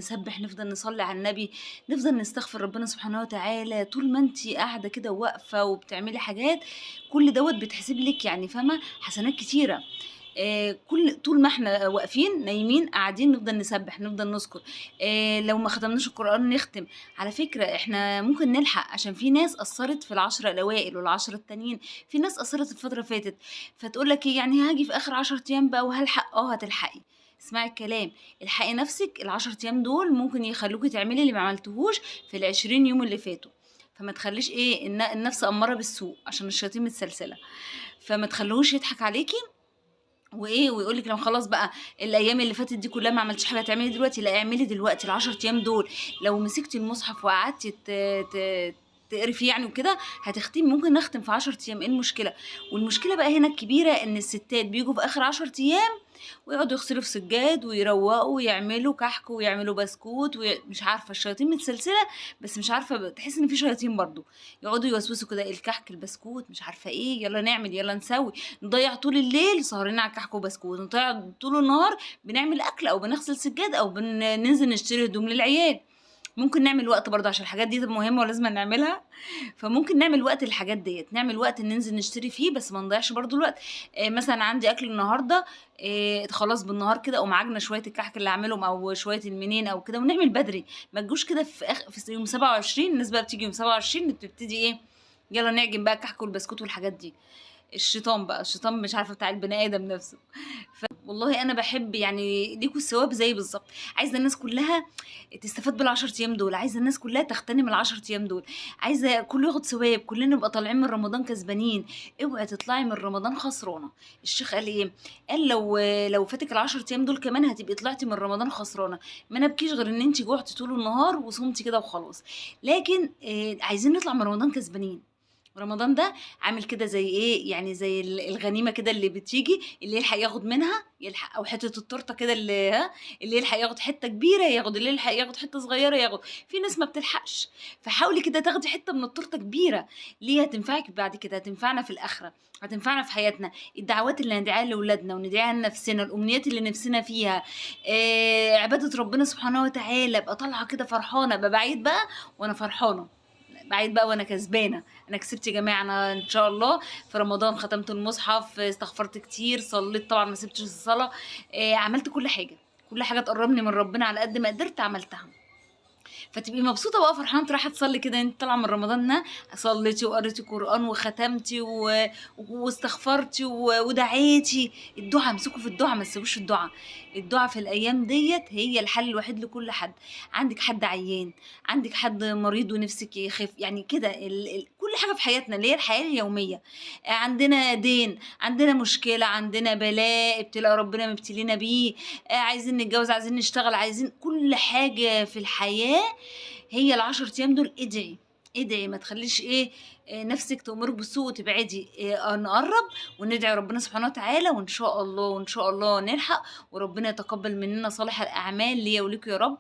نسبح، نفضل نصلي على النبي، نفضل نستغفر ربنا سبحانه وتعالى. طول ما أنتِ قاعدة كده واقفة وبتعملي حاجات، كل دوّة بيتحسب لِك يعني فاهمة، حسنات كتيرة. طول ما إحنا واقفين، نايمين، قاعدين، نفضل نسبّح، نفضل نذكر. لو ما ختمناش القرآن نختم. على فكرة إحنا ممكن نلحق، عشان في ناس قصّرت في ال10 الأوائل وال10 التانيين، في ناس قصّرت الفترة اللي فاتت، فتقول لك إيه يعني هاجي في آخر 10 أيام بقى وهالحق. هتلحقي. اسمعي الكلام، الحقي نفسِك. ال10 أيام دول ممكن يخلّوكِ تعملي اللي ما عملتيهوش في ال20 يوم اللي فاتوا. فما تخلّيش إيه النَفْس أمّارة بالسوء، عشان الشياطين متسلسلة. فما تخلّيهوش يضحك عليكِ وإيه، ويقول لِك لو خلاص بقى الأيام اللي فاتت دي كلّها ما عملتيش حاجة تعملي دلوقتي. لأ، اعملي دلوقتي ال10 أيام دول. لو مسكتِ المصحف وقعدتِ ت تقري فيه يعني وكده، هتختمي. ممكن نختم في 10 أيام، إيه المشكلة؟ والمشكلة بقى هنا الكبيرة إن الستات بييجوا في آخر 10 أيام ويقعدوا يغسلوا في سجاد ويروّقوا ويعملوا كحك ويعملوا بسكوت مش عارفة الشياطين متسلسلة، بس مش عارفة تحسّي إن في شياطين برضه. يقعدوا يوسوسوا كده الكحك، البسكوت، مش عارفة إيه، يالّا نعمل، يالّا نسوي. نضيّع طول الليل سهرانين على كحك وبسكوت، نضيّع طول النهار بنعمل أكل أو بنغسل سجاد أو ننزل نشتري هدوم للعيال. ممكن نعمل وقت برضه عشان الحاجات دي مهمة ولازمًا نعملها. فممكن نعمل وقت للحاجات ديّة، نعمل وقت ننزل نشتري فيه بس ما نضيّعش برضه الوقت. مثلًا عندي أكل النهارده، خلاص بالنهار كده أقوم عاجنة شوية الكحك اللي هاعملهم أو شوية المنين أو كده ونعمل بدري. ما تجوش كده في يوم 27. الناس بقى بتيجي يوم 27 بتبتدي إيه، يالّا نعجن بقى الكحك والبسكوت والحاجات دي. الشيطان بقى، الشيطان مش عارفة بتاع البني آدم نَفْسه. والله أنا باحب يعني ليكم الثواب زيي بالضبط. عايزة الناس كلّها تستفاد بال10 أيام دول، عايزة الناس كلّها تغتنم ال10 أيام دول، عايزة كلّه ياخد ثواب، كلّنا نبقى طالعين من رمضان كسبانين. اوعي تطلعي من رمضان خسرانة. الشيخ قال إيه، قال لو فاتك ال10 أيام دول كمان هتبقي طلعتِ من رمضان خسرانة. ما نبكيش غير إن أنتِ جُعتِ طول النهار وصُمتِ كده وخلاص. لكن عايزين نطلع من رمضان كسبانين. رمضان ده عامل كده زي إيه، يعني زي الغنيمة كده اللي بتيجي، اللي يلحق ياخد منها يلحق، أو حتّة التورتة كده اللي يلحق ياخد حتّة كبيرة ياخد، اللي يلحق ياخد حتّة صغيّرة ياخد. في ناس ما بتلحقش، فحاولي كده تاخدي حتّة من التورتة كبيرة. ليه؟ هتنفعِك بعد كده، هتنفعنا في الآخرة، هتنفعنا في حياتنا. الدعوات اللي هندعيها لولادنا وندعيها لنفسنا، الأمنيات اللي نفسنا فيها، عبادة ربنا سبحانه وتعالى، أبقى طالعة كده فرحانة، أبقى باعيد بقى وأنا فرحانة. باعيد بقى وأنا كسبانة. أنا كسبت يا جماعة، أنا إن شاء الله في رمضان ختمت المصحف، استغفرت كتير، صلّيت طبعًا ما سِبتش الصلاة. عملت كل حاجة، كل حاجة تقرّبني من ربنا على قد ما قدرت عملتها. فتبقي مبسوطة بقى فرحانة أنتِ رايحة تصلّي كده، أنتِ طالعة من رمضان ده صلّيتِ وقريتِ قرآن وختمتِ واستغفرتِ ودعيتِ. الدُعا، امسكوا في الدُعا ما تسيبوش الدُعا. الدُعا في الأيام ديّة هي الحل الوحيد لكل حد. عندِك حد عيان، عندِك حد مريض ونِفسِك يخف، يعني كده كل حاجة في حياتنا اللي هي الحياة اليومية. عندنا دين، عندنا مشكلة، عندنا بلاء، ابتلاء ربنا مبتلينا بيه، عايزين نتجوّز، عايزين نشتغل، عايزين كل حاجة في الحياة. هي ال10 أيام دول ادعي. ادعي ما تخلّيش إيه، نَفْسِك تأمرِك بالسوء وتبعدي. نقرّب وندعي ربنا سبحانه وتعالى وإن شاء الله، وإن شاء الله نلحق وربنا يتقبّل مننا صالح الأعمال ليّا وليكم يا رب.